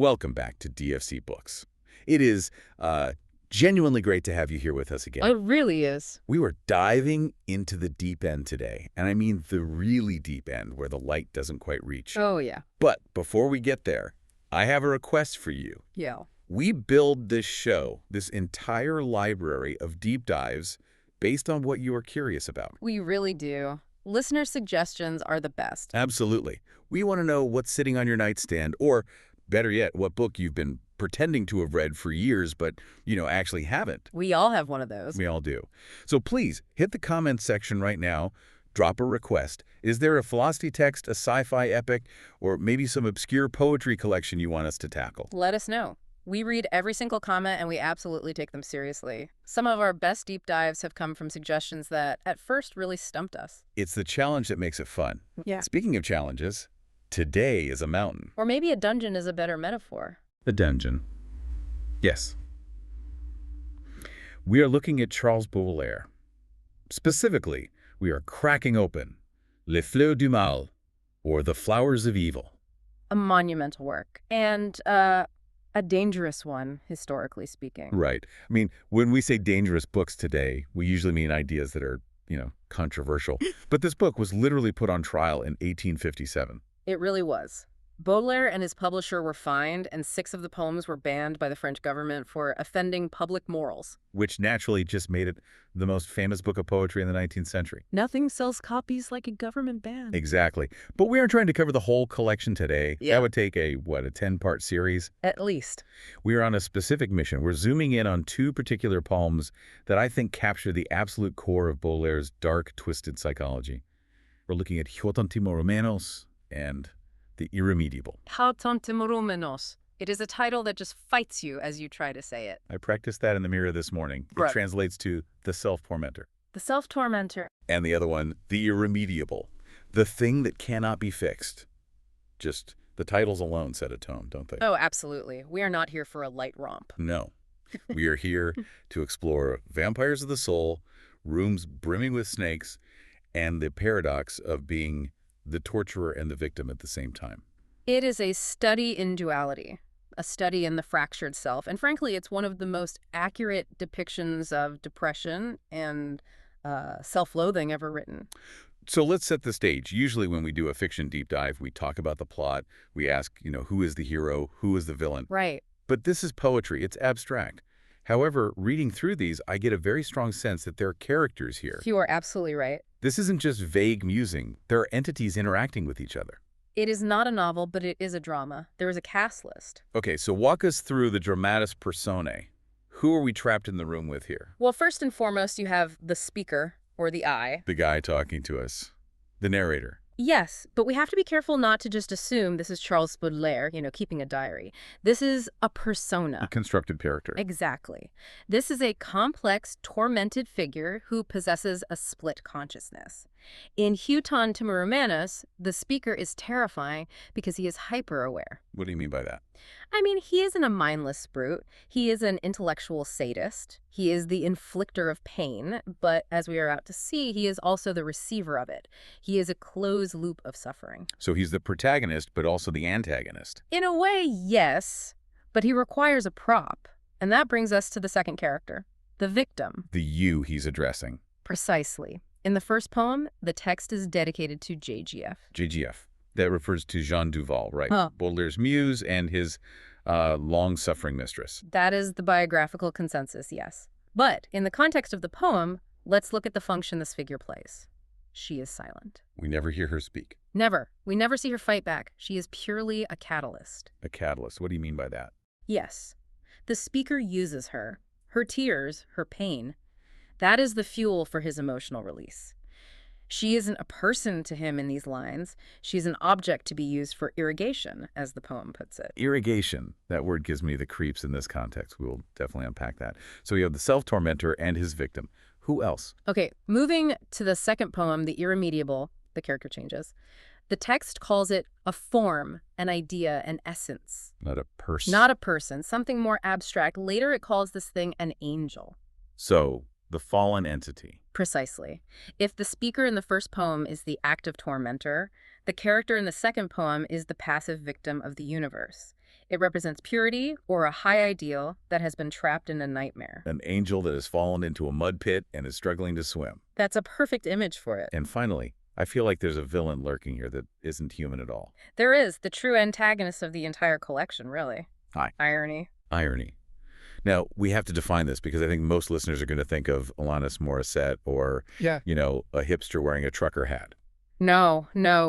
Welcome back to DFC Books. It is genuinely great to have you here with us again. It really is. We were diving into the deep end today, and I mean the really deep end where the light doesn't quite reach. Oh, yeah. But before we get there, I have a request for you. Yeah. We build this show, this entire library of deep dives, based on what you are curious about. We really do. Listener suggestions are the best. Absolutely. We want to know what's sitting on your nightstand, or better yet, what book you've been pretending to have read for years, but, actually haven't. We all have one of those. We all do. So please, hit the comments section right now, drop a request. Is there a philosophy text, a sci-fi epic, or maybe some obscure poetry collection you want us to tackle? Let us know. We read every single comment and we absolutely take them seriously. Some of our best deep dives have come from suggestions that at first really stumped us. It's the challenge that makes it fun. Yeah. Speaking of challenges, today is a mountain. Or maybe a dungeon is a better metaphor. A dungeon. Yes. We are looking at Charles Baudelaire. Specifically, we are cracking open Les Fleurs du Mal, or The Flowers of Evil. A monumental work. And, a dangerous one, historically speaking. Right. I mean, when we say dangerous books today, we usually mean ideas that are, controversial. But this book was literally put on trial in 1857. It really was. Baudelaire and his publisher were fined, and 6 of the poems were banned by the French government for offending public morals. Which naturally just made it the most famous book of poetry in the 19th century. Nothing sells copies like a government ban. Exactly. But we aren't trying to cover the whole collection today. Yeah. That would take a 10-part series? At least. We are on a specific mission. We're zooming in on 2 particular poems that I think capture the absolute core of Baudelaire's dark, twisted psychology. We're looking at Romanos and The Irremediable. Menos. It is a title that just fights you as you try to say it. I practiced that in the mirror this morning. It Right. translates to The Self-Tormentor. The self-tormentor. And the other one, The Irremediable. The thing that cannot be fixed. Just the titles alone set a tone, don't they? Oh, absolutely. We are not here for a light romp. No. We are here to explore vampires of the soul, rooms brimming with snakes, and the paradox of being the torturer and the victim at the same time. It is a study in duality, a study in the fractured self, and frankly, it's one of the most accurate depictions of depression and self-loathing ever written. So let's set the stage. Usually when we do a fiction deep dive, we talk about the plot. We ask, who is the hero? Who is the villain? Right. But this is poetry. It's abstract. However, reading through these, I get a very strong sense that there are characters here. You are absolutely right. This isn't just vague musing. There are entities interacting with each other. It is not a novel, but it is a drama. There is a cast list. Okay, so walk us through the dramatis personae. Who are we trapped in the room with here? Well, first and foremost, you have the speaker, or the I. The guy talking to us. The narrator. Yes, but we have to be careful not to just assume this is Charles Baudelaire, keeping a diary. This is a persona. A constructed character. Exactly. This is a complex, tormented figure who possesses a split consciousness. In Romanos, the speaker is terrifying because he is hyper-aware. What do you mean by that? I mean, he isn't a mindless brute. He is an intellectual sadist. He is the inflictor of pain, but as we are out to see, he is also the receiver of it. He is a closed loop of suffering. So he's the protagonist, but also the antagonist. In a way, yes, but he requires a prop. And that brings us to the second character, the victim. The you he's addressing. Precisely. In the first poem, the text is dedicated to JGF. JGF. That refers to Jean Duval, right? Huh. Baudelaire's muse and his long-suffering mistress. That is the biographical consensus, yes. But in the context of the poem, let's look at the function this figure plays. She is silent. We never hear her speak. Never. We never see her fight back. She is purely a catalyst. A catalyst. What do you mean by that? Yes. The speaker uses her tears, her pain. That is the fuel for his emotional release. She isn't a person to him in these lines. She's an object to be used for irrigation, as the poem puts it. Irrigation. That word gives me the creeps in this context. We will definitely unpack that. So we have the self-tormentor and his victim. Who else? Okay, moving to the second poem, The Irremediable, the character changes. The text calls it a form, an idea, an essence. Not a person. Not a person, something more abstract. Later it calls this thing an angel. So, the fallen entity. Precisely. If the speaker in the first poem is the active tormentor, the character in the second poem is the passive victim of the universe. It represents purity or a high ideal that has been trapped in a nightmare. An angel that has fallen into a mud pit and is struggling to swim. That's a perfect image for it. And finally, I feel like there's a villain lurking here that isn't human at all. There is the true antagonist of the entire collection, really. Hi. Irony. Irony. Now, we have to define this because I think most listeners are going to think of Alanis Morissette or, a hipster wearing a trucker hat. No,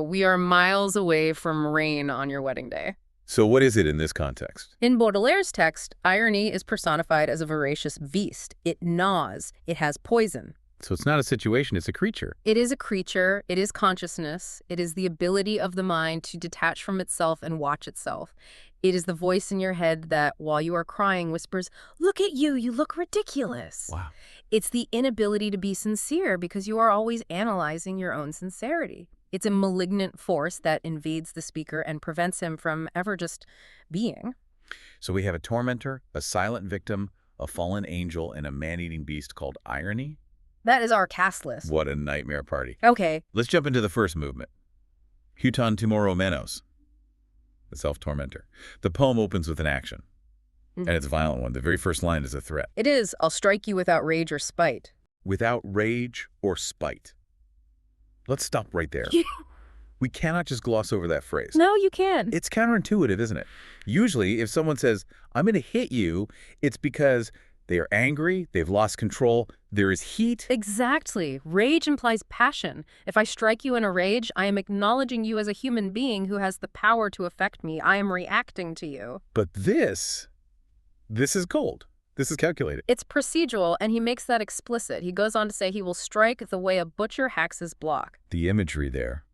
we are miles away from rain on your wedding day. So what is it in this context? In Baudelaire's text, irony is personified as a voracious beast. It gnaws. It has poison. So it's not a situation, it's a creature. It is a creature. It is consciousness. It is the ability of the mind to detach from itself and watch itself. It is the voice in your head that, while you are crying, whispers, "Look at you, you look ridiculous." Wow. It's the inability to be sincere because you are always analyzing your own sincerity. It's a malignant force that invades the speaker and prevents him from ever just being. So we have a tormentor, a silent victim, a fallen angel, and a man-eating beast called irony? That is our cast list. What a nightmare party. Okay. Let's jump into the first movement. Huton Timoro Menos, the self-tormentor. The poem opens with an action, and it's a violent one. The very first line is a threat. It is, "I'll strike you without rage or spite." Without rage or spite. Let's stop right there. We cannot just gloss over that phrase. No, you can. It's counterintuitive, isn't it? Usually, if someone says, "I'm going to hit you," it's because they are angry, they've lost control, there is heat. Exactly. Rage implies passion. If I strike you in a rage, I am acknowledging you as a human being who has the power to affect me. I am reacting to you. But this is cold. This is calculated. It's procedural, and he makes that explicit. He goes on to say he will strike the way a butcher hacks his block. The imagery there.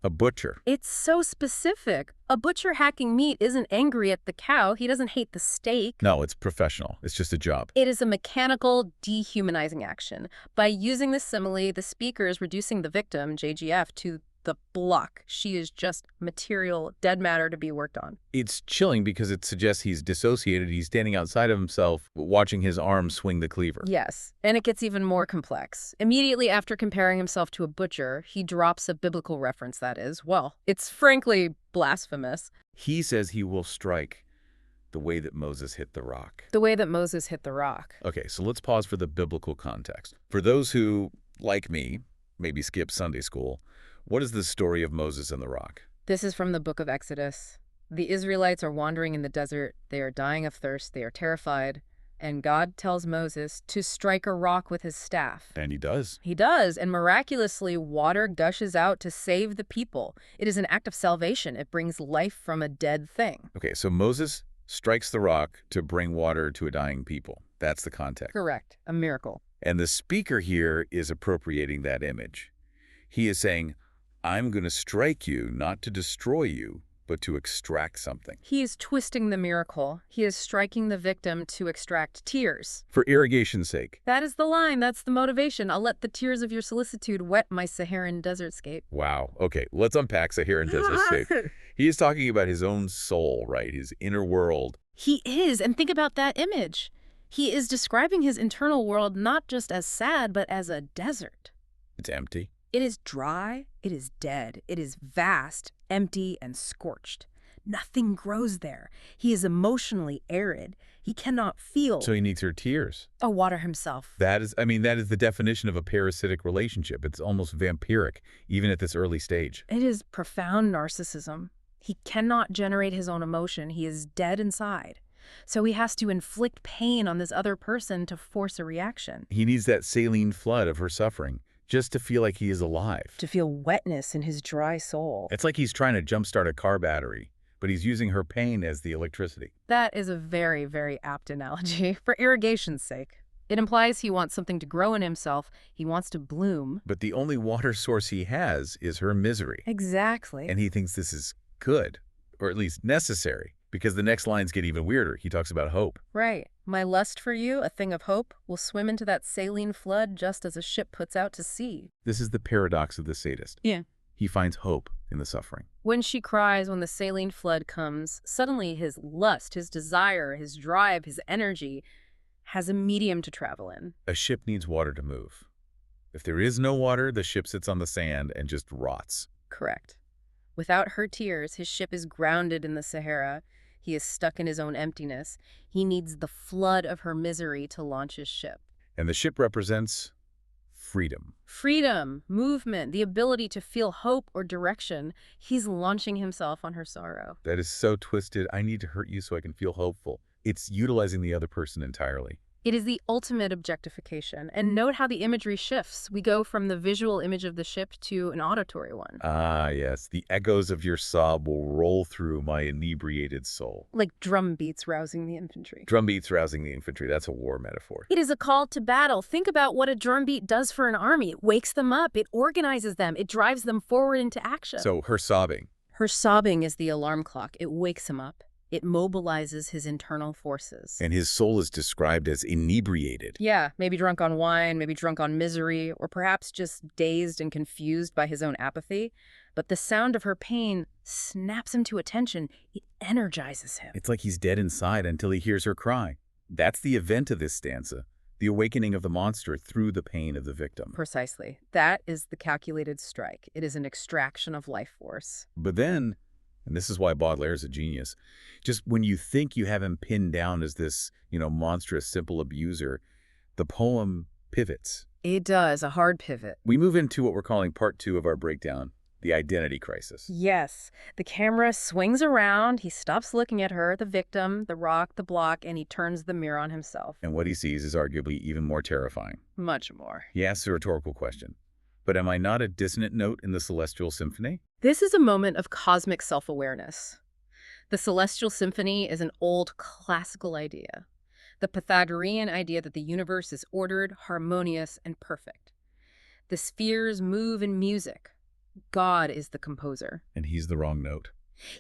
A butcher. It's so specific. A butcher hacking meat isn't angry at the cow. He doesn't hate the steak. No, it's professional. It's just a job. It is a mechanical, dehumanizing action. By using this simile, the speaker is reducing the victim, JGF, to the block. She is just material, dead matter to be worked on. It's chilling because it suggests he's dissociated. He's standing outside of himself, watching his arm swing the cleaver. Yes, and it gets even more complex. Immediately after comparing himself to a butcher, he drops a biblical reference that is, well, it's frankly blasphemous. He says he will strike the way that Moses hit the rock. The way that Moses hit the rock. Okay, so let's pause for the biblical context. For those who, like me, maybe skip Sunday school, what is the story of Moses and the rock? This is from the book of Exodus. The Israelites are wandering in the desert. They are dying of thirst. They are terrified. And God tells Moses to strike a rock with his staff. And he does. He does, and miraculously, water gushes out to save the people. It is an act of salvation. It brings life from a dead thing. Okay, so Moses strikes the rock to bring water to a dying people. That's the context. Correct. A miracle. And the speaker here is appropriating that image. He is saying, I'm going to strike you, not to destroy you, but to extract something. He is twisting the miracle. He is striking the victim to extract tears. For irrigation's sake. That is the line. That's the motivation. I'll let the tears of your solicitude wet my Saharan desertscape. Wow. Okay, let's unpack Saharan desertscape. He is talking about his own soul, right? His inner world. He is. And think about that image. He is describing his internal world not just as sad, but as a desert. It's empty. It is dry, it is dead, it is vast, empty, and scorched. Nothing grows there. He is emotionally arid. He cannot feel. So he needs her tears. A water himself. That is the definition of a parasitic relationship. It's almost vampiric, even at this early stage. It is profound narcissism. He cannot generate his own emotion. He is dead inside. So he has to inflict pain on this other person to force a reaction. He needs that saline flood of her suffering, just to feel like he is alive. To feel wetness in his dry soul. It's like he's trying to jumpstart a car battery, but he's using her pain as the electricity. That is a very, very apt analogy, for irrigation's sake. It implies he wants something to grow in himself. He wants to bloom. But the only water source he has is her misery. Exactly. And he thinks this is good, or at least necessary, because the next lines get even weirder. He talks about hope. Right. My lust for you, a thing of hope, will swim into that saline flood just as a ship puts out to sea. This is the paradox of the sadist. Yeah. He finds hope in the suffering. When she cries, when the saline flood comes, suddenly his lust, his desire, his drive, his energy has a medium to travel in. A ship needs water to move. If there is no water, the ship sits on the sand and just rots. Correct. Without her tears, his ship is grounded in the Sahara. He is stuck in his own emptiness. He needs the flood of her misery to launch his ship. And the ship represents freedom. Freedom, movement, the ability to feel hope or direction. He's launching himself on her sorrow. That is so twisted. I need to hurt you so I can feel hopeful. It's utilizing the other person entirely. It is the ultimate objectification. And note how the imagery shifts. We go from the visual image of the ship to an auditory one. Ah, yes. The echoes of your sob will roll through my inebriated soul. Like drum beats rousing the infantry. Drum beats rousing the infantry. That's a war metaphor. It is a call to battle. Think about what a drum beat does for an army. It wakes them up. It organizes them. It drives them forward into action. So her sobbing. Her sobbing is the alarm clock. It wakes him up. It mobilizes his internal forces. And his soul is described as inebriated. Yeah, maybe drunk on wine, maybe drunk on misery, or perhaps just dazed and confused by his own apathy. But the sound of her pain snaps him to attention. It energizes him. It's like he's dead inside until he hears her cry. That's the event of this stanza, the awakening of the monster through the pain of the victim. Precisely. That is the calculated strike. It is an extraction of life force. But then, and this is why Baudelaire is a genius, just when you think you have him pinned down as this, monstrous, simple abuser, the poem pivots. It does, a hard pivot. We move into what we're calling part 2 of our breakdown, the identity crisis. Yes. The camera swings around. He stops looking at her, the victim, the rock, the block, and he turns the mirror on himself. And what he sees is arguably even more terrifying. Much more. He asks a rhetorical question. But am I not a dissonant note in the celestial symphony? This is a moment of cosmic self-awareness. The celestial symphony is an old classical idea. The Pythagorean idea that the universe is ordered, harmonious, and perfect. The spheres move in music. God is the composer. And he's the wrong note.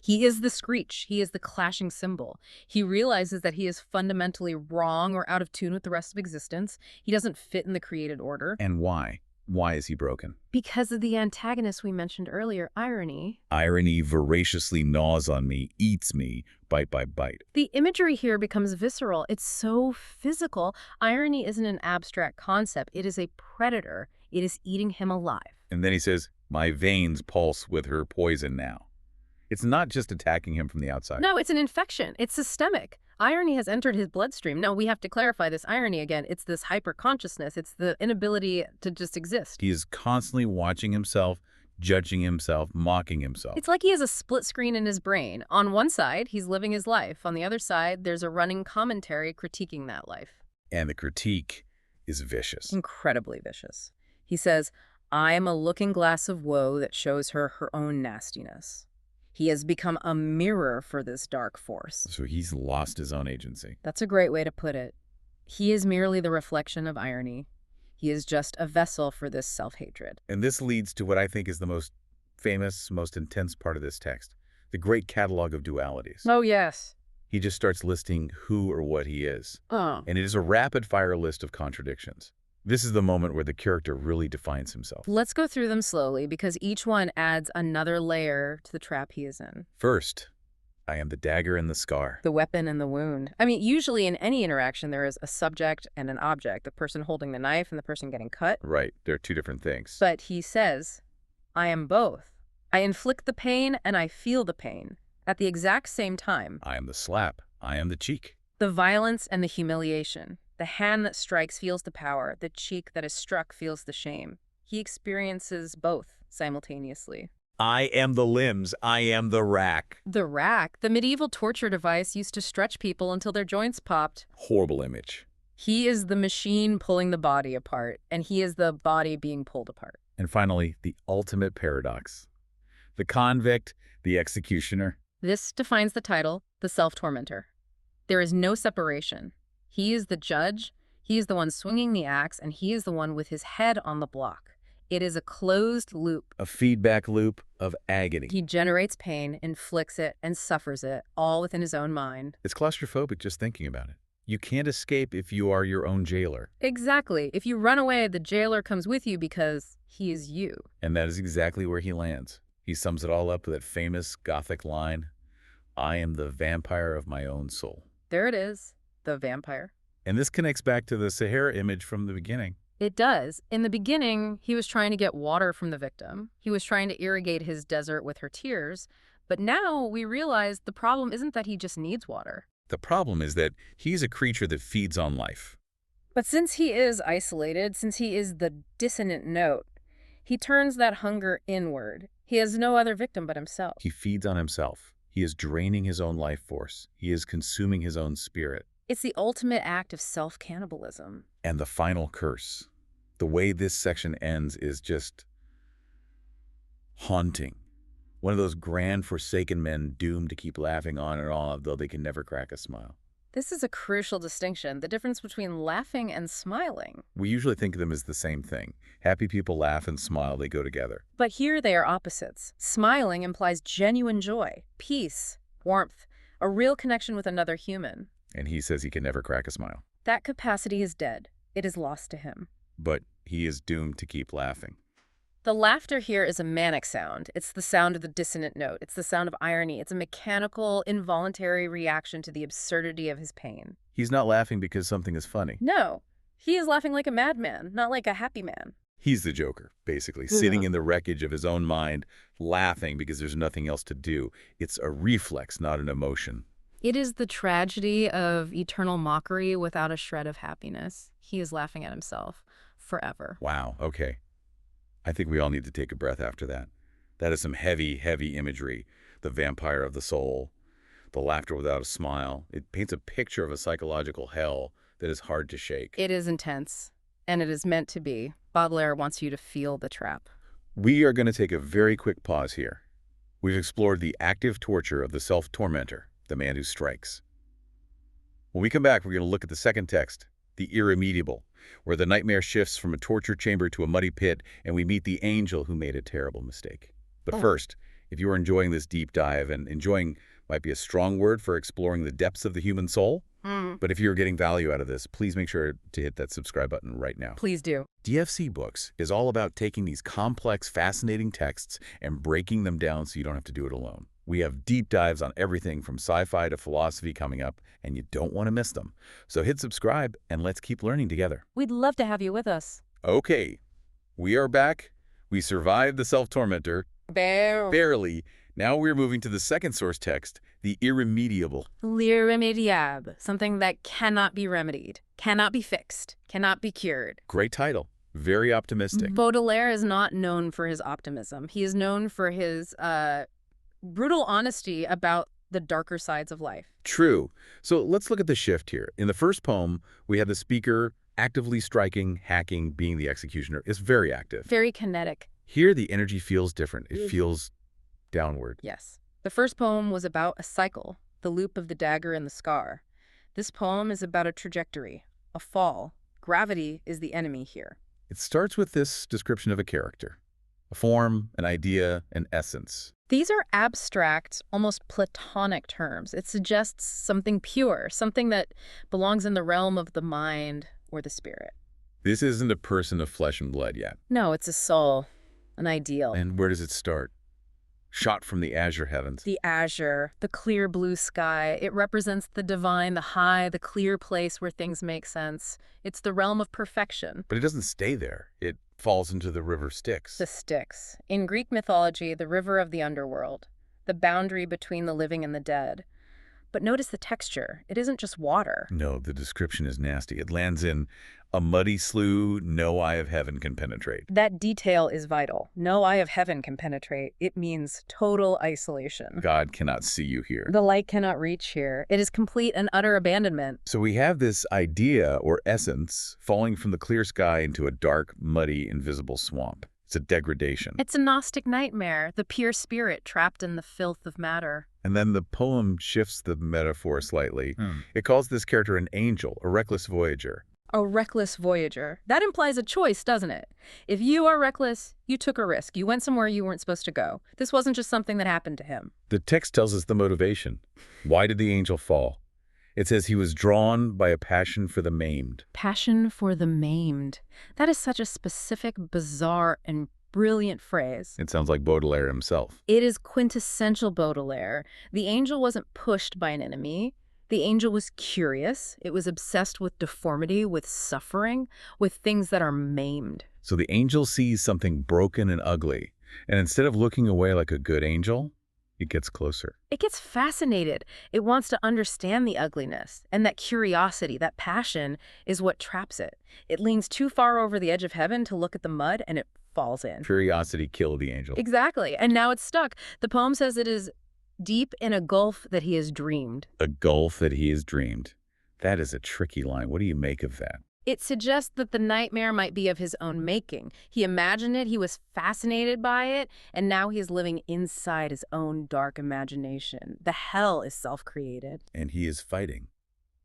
He is the screech. He is the clashing cymbal. He realizes that he is fundamentally wrong or out of tune with the rest of existence. He doesn't fit in the created order. And why? Why is he broken? Because of the antagonist we mentioned earlier, irony. Irony voraciously gnaws on me, eats me, bite by bite. The imagery here becomes visceral. It's so physical. Irony isn't an abstract concept. It is a predator. It is eating him alive. And then he says, my veins pulse with her poison now. It's not just attacking him from the outside. No, it's an infection. It's systemic. Irony has entered his bloodstream. No, we have to clarify this irony again. It's this hyper-consciousness. It's the inability to just exist. He is constantly watching himself, judging himself, mocking himself. It's like he has a split screen in his brain. On one side, he's living his life. On the other side, there's a running commentary critiquing that life. And the critique is vicious. Incredibly vicious. He says, I am a looking glass of woe that shows her her own nastiness. He has become a mirror for this dark force. So he's lost his own agency. That's a great way to put it. He is merely the reflection of irony. He is just a vessel for this self-hatred. And this leads to what I think is the most famous, most intense part of this text, the great catalog of dualities. Oh, yes. He just starts listing who or what he is. Oh. And it is a rapid-fire list of contradictions. This is the moment where the character really defines himself. Let's go through them slowly because each one adds another layer to the trap he is in. First, I am the dagger and the scar. The weapon and the wound. I mean, usually in any interaction, there is a subject and an object, the person holding the knife and the person getting cut. Right, they're two different things. But he says, I am both. I inflict the pain and I feel the pain at the exact same time. I am the slap. I am the cheek. The violence and the humiliation. The hand that strikes feels the power. The cheek that is struck feels the shame. He experiences both simultaneously. I am the limbs. I am the rack. The rack, the medieval torture device used to stretch people until their joints popped. Horrible image. He is the machine pulling the body apart, and he is the body being pulled apart. And finally, the ultimate paradox. The convict, the executioner. This defines the title, the self-tormentor. There is no separation. He is the judge, he is the one swinging the axe, and he is the one with his head on the block. It is a closed loop. A feedback loop of agony. He generates pain, inflicts it, and suffers it, all within his own mind. It's claustrophobic just thinking about it. You can't escape if you are your own jailer. Exactly. If you run away, the jailer comes with you because he is you. And that is exactly where he lands. He sums it all up with that famous Gothic line, I am the vampire of my own soul. There it is. The vampire. And this connects back to the Sahara image from the beginning. It does. In the beginning, he was trying to get water from the victim. He was trying to irrigate his desert with her tears. But now we realize the problem isn't that he just needs water. The problem is that he's a creature that feeds on life. But since he is isolated, since he is the dissonant note, he turns that hunger inward. He has no other victim but himself. He feeds on himself. He is draining his own life force. He is consuming his own spirit. It's the ultimate act of self-cannibalism. And the final curse. The way this section ends is just haunting. One of those grand forsaken men doomed to keep laughing on and on, though they can never crack a smile. This is a crucial distinction, the difference between laughing and smiling. We usually think of them as the same thing. Happy people laugh and smile, they go together. But here they are opposites. Smiling implies genuine joy, peace, warmth, a real connection with another human. And he says he can never crack a smile. That capacity is dead. It is lost to him. But he is doomed to keep laughing. The laughter here is a manic sound. It's the sound of the dissonant note. It's the sound of irony. It's a mechanical, involuntary reaction to the absurdity of his pain. He's not laughing because something is funny. No, he is laughing like a madman, not like a happy man. He's the Joker, basically, sitting in the wreckage of his own mind, laughing because there's nothing else to do. It's a reflex, not an emotion. It is the tragedy of eternal mockery without a shred of happiness. He is laughing at himself forever. Wow, okay. I think we all need to take a breath after that. That is some heavy, heavy imagery. The vampire of the soul, the laughter without a smile. It paints a picture of a psychological hell that is hard to shake. It is intense, and it is meant to be. Baudelaire wants you to feel the trap. We are going to take a very quick pause here. We've explored the active torture of the self-tormentor, the man who strikes. When we come back, we're going to look at the second text, the irremediable, where the nightmare shifts from a torture chamber to a muddy pit, and we meet the angel who made a terrible mistake. But first, if you are enjoying this deep dive, and enjoying might be a strong word for exploring the depths of the human soul, but if you're getting value out of this, please make sure to hit that subscribe button right now. Please do. DFC Books is all about taking these complex, fascinating texts and breaking them down so you don't have to do it alone. We have deep dives on everything from sci-fi to philosophy coming up, and you don't want to miss them. So hit subscribe, and let's keep learning together. We'd love to have you with us. Okay, we are back. We survived the self-tormentor. Barely. Now we're moving to the second source text, the irremediable. L'irrémédiable, something that cannot be remedied, cannot be fixed, cannot be cured. Great title. Very optimistic. Baudelaire is not known for his optimism. He is known for his brutal honesty about the darker sides of life. True. So let's look at the shift here. In the first poem, we have the speaker actively striking, hacking, being the executioner. It's very active. Very kinetic. Here, the energy feels different. It feels downward. Yes. The first poem was about a cycle, the loop of the dagger and the scar. This poem is about a trajectory, a fall. Gravity is the enemy here. It starts with this description of a character, a form, an idea, an essence. These are abstract, almost platonic terms. It suggests something pure, something that belongs in the realm of the mind or the spirit. This isn't a person of flesh and blood yet. No, it's a soul, an ideal. And where does it start? Shot from the azure heavens. The azure, the clear blue sky, it represents the divine, the high, the clear place where things make sense. It's the realm of perfection. But it doesn't stay there. It falls into the river Styx. The Styx. In Greek mythology, the river of the underworld, the boundary between the living and the dead. But notice the texture. It isn't just water. No, the description is nasty. It lands in a muddy slough no eye of heaven can penetrate. That detail is vital. No eye of heaven can penetrate. It means total isolation. God cannot see you here. The light cannot reach here. It is complete and utter abandonment. So we have this idea or essence falling from the clear sky into a dark, muddy, invisible swamp. It's a degradation. It's a Gnostic nightmare, the pure spirit trapped in the filth of matter. And then the poem shifts the metaphor slightly. It calls this character an angel, a reckless voyager. A reckless voyager. That implies a choice, doesn't it? If you are reckless, you took a risk. You went somewhere you weren't supposed to go. This wasn't just something that happened to him. The text tells us the motivation. Why did the angel fall? It says he was drawn by a passion for the maimed. Passion for the maimed. That is such a specific, bizarre, and brilliant phrase. It sounds like Baudelaire himself. It is quintessential Baudelaire. The angel wasn't pushed by an enemy. The angel was curious. It was obsessed with deformity, with suffering, with things that are maimed. So the angel sees something broken and ugly, and instead of looking away like a good angel, It gets closer. It gets fascinated. It wants to understand the ugliness. And that curiosity, that passion, is what traps it. It leans too far over the edge of heaven to look at the mud, and it falls in. Curiosity killed the angel. Exactly. And now it's stuck. The poem says it is deep in a gulf that he has dreamed. A gulf that he has dreamed. That is a tricky line. What do you make of that? It suggests that the nightmare might be of his own making. He imagined it, he was fascinated by it, and now he is living inside his own dark imagination. The hell is self-created. And he is fighting.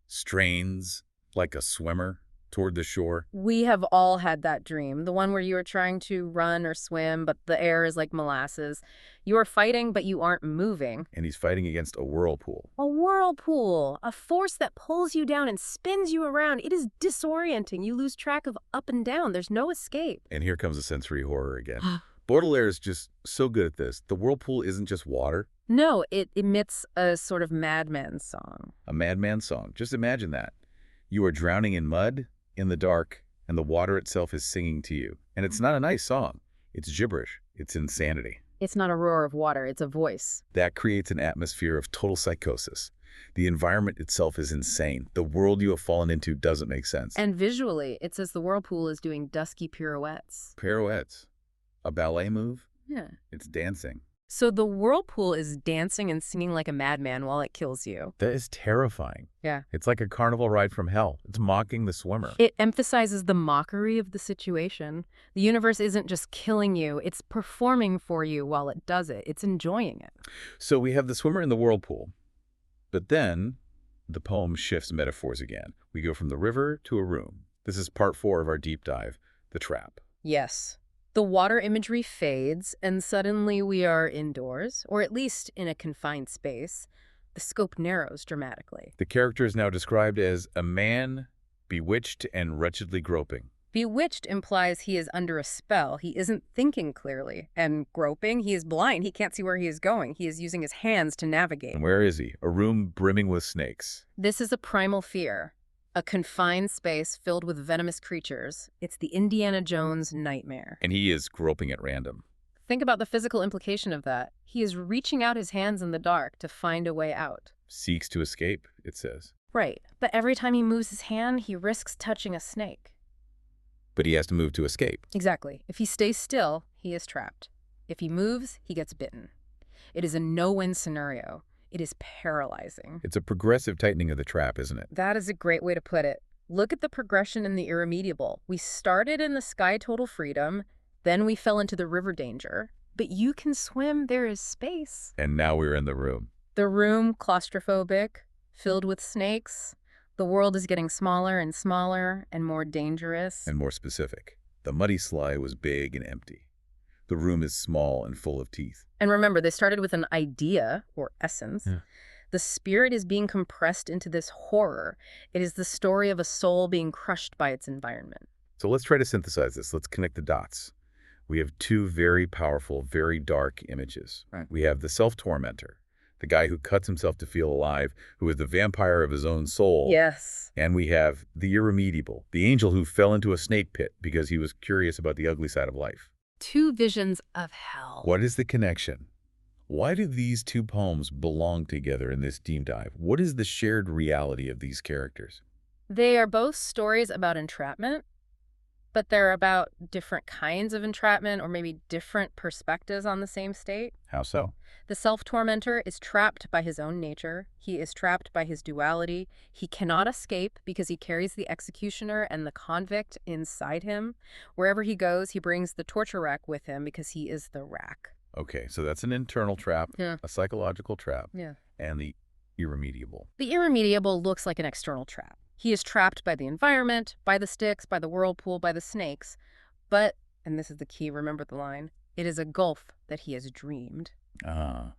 Strains like a swimmer toward the shore. We have all had that dream, the one where you are trying to run or swim, but the air is like molasses. You are fighting, but you aren't moving. And he's fighting against a whirlpool. A whirlpool, a force that pulls you down and spins you around. It is disorienting. You lose track of up and down. There's no escape. And here comes the sensory horror again. Baudelaire is just so good at this. The whirlpool isn't just water. No, it emits a sort of madman song. A madman song. Just imagine that. You are drowning in mud, in the dark, and the water itself is singing to you. And it's not a nice song. It's gibberish. It's insanity. It's not a roar of water, it's a voice. That creates an atmosphere of total psychosis. The environment itself is insane. The world you have fallen into doesn't make sense. And visually, it's as the whirlpool is doing dusky pirouettes. Pirouettes. A ballet move? Yeah. It's dancing. So the whirlpool is dancing and singing like a madman while it kills you. That is terrifying. Yeah. It's like a carnival ride from hell. It's mocking the swimmer. It emphasizes the mockery of the situation. The universe isn't just killing you, it's performing for you while it does it. It's enjoying it. So we have the swimmer in the whirlpool. But then the poem shifts metaphors again. We go from the river to a room. This is part 4 of our deep dive, the trap. Yes. The water imagery fades, and suddenly we are indoors, or at least in a confined space. The scope narrows dramatically. The character is now described as a man bewitched and wretchedly groping. Bewitched implies he is under a spell. He isn't thinking clearly. And groping, he is blind. He can't see where he is going. He is using his hands to navigate. And where is he? A room brimming with snakes. This is a primal fear. A confined space filled with venomous creatures. It's the Indiana Jones nightmare. And he is groping at random. Think about the physical implication of that. He is reaching out his hands in the dark to find a way out. Seeks to escape, it says. Right, but every time he moves his hand, he risks touching a snake. But he has to move to escape. Exactly. If he stays still, he is trapped. If he moves, he gets bitten. It is a no-win scenario. It is paralyzing. It's a progressive tightening of the trap, isn't it? That is a great way to put it. Look at the progression in the irremediable. We started in the sky total freedom, then we fell into the river danger. But you can swim, there is space. And now we're in the room. The room, claustrophobic, filled with snakes. The world is getting smaller and more dangerous. And more specific. The muddy slide was big and empty. The room is small and full of teeth. And remember, they started with an idea, or essence. Yeah. The spirit is being compressed into this horror. It is the story of a soul being crushed by its environment. So let's try to synthesize this. Let's connect the dots. We have 2 very powerful, very dark images. Right. We have the self-tormentor, the guy who cuts himself to feel alive, who is the vampire of his own soul. Yes. And we have the irremediable, the angel who fell into a snake pit because he was curious about the ugly side of life. 2 visions of hell. What is the connection? Why do these 2 poems belong together in this deep dive? What is the shared reality of these characters? They are both stories about entrapment, but they're about different kinds of entrapment or maybe different perspectives on the same state. How so? The self-tormentor is trapped by his own nature. He is trapped by his duality. He cannot escape because he carries the executioner and the convict inside him. Wherever he goes, he brings the torture rack with him because he is the rack. Okay, so that's an internal trap, Yeah. a psychological trap, Yeah. and the irremediable. The irremediable looks like an external trap. He is trapped by the environment, by the sticks, by the whirlpool, by the snakes. But, and this is the key, remember the line, it is a gulf that he has dreamed. Ah,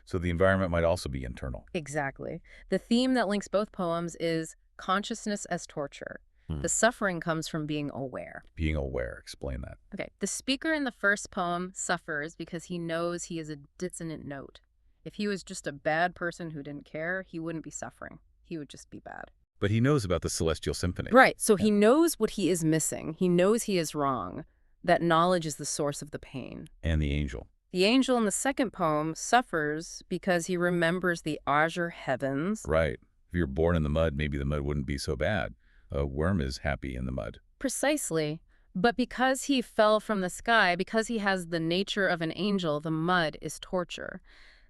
so the environment might also be internal. Exactly. The theme that links both poems is consciousness as torture. The suffering comes from being aware. Being aware, explain that. Okay, the speaker in the first poem suffers because he knows he is a dissonant note. If he was just a bad person who didn't care, he wouldn't be suffering. He would just be bad. But he knows about the celestial symphony. Right, so he knows what he is missing. He knows he is wrong. That knowledge is the source of the pain. And the angel. The angel in the second poem suffers because he remembers the azure heavens. Right. If you're born in the mud, maybe the mud wouldn't be so bad. A worm is happy in the mud. Precisely. But because he fell from the sky, because he has the nature of an angel, the mud is torture.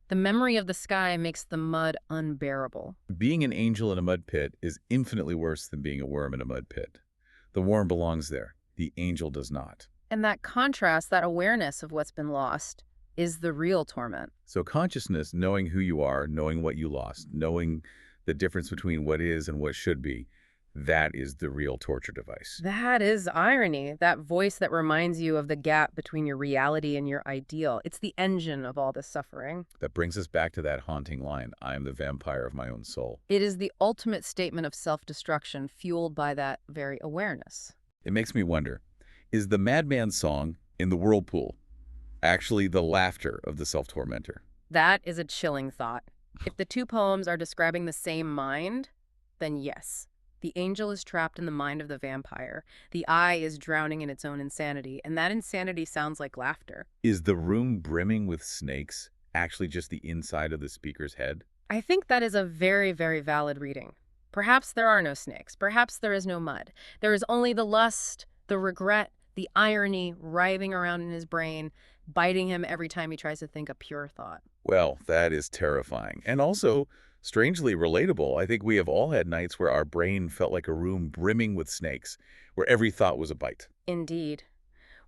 The memory of the sky makes the mud unbearable. Being an angel in a mud pit is infinitely worse than being a worm in a mud pit. The worm belongs there. The angel does not. And that contrast, that awareness of what's been lost, is the real torment. So consciousness, knowing who you are, knowing what you lost, knowing the difference between what is and what should be, that is the real torture device. That is irony, that voice that reminds you of the gap between your reality and your ideal. It's the engine of all this suffering. That brings us back to that haunting line, I am the vampire of my own soul. It is the ultimate statement of self-destruction fueled by that very awareness. It makes me wonder, is the madman's song in the whirlpool actually the laughter of the self-tormentor? That is a chilling thought. If the two poems are describing the same mind, then yes. The angel is trapped in the mind of the vampire. The eye is drowning in its own insanity, and that insanity sounds like laughter. Is the room brimming with snakes actually just the inside of the speaker's head? I think that is a very, very valid reading. Perhaps there are no snakes. Perhaps there is no mud. There is only the lust, the regret, the irony writhing around in his brain, biting him every time he tries to think a pure thought. Well, that is terrifying. And also, strangely relatable. I think we have all had nights where our brain felt like a room brimming with snakes, where every thought was a bite. Indeed.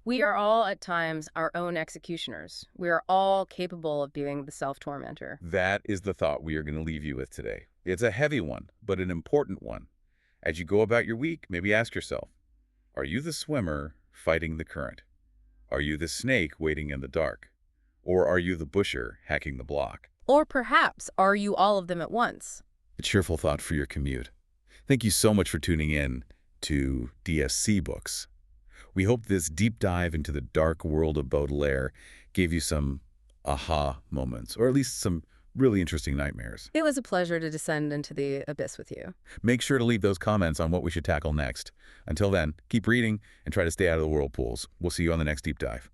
We are all, at times, our own executioners. We are all capable of being the self-tormentor. That is the thought we are going to leave you with today. It's a heavy one, but an important one. As you go about your week, maybe ask yourself, are you the swimmer fighting the current? Are you the snake waiting in the dark? Or are you the busher hacking the block? Or perhaps, are you all of them at once? A cheerful thought for your commute. Thank you so much for tuning in to DSC Books. We hope this deep dive into the dark world of Baudelaire gave you some aha moments, or at least some really interesting nightmares. It was a pleasure to descend into the abyss with you. Make sure to leave those comments on what we should tackle next. Until then, keep reading and try to stay out of the whirlpools. We'll see you on the next deep dive.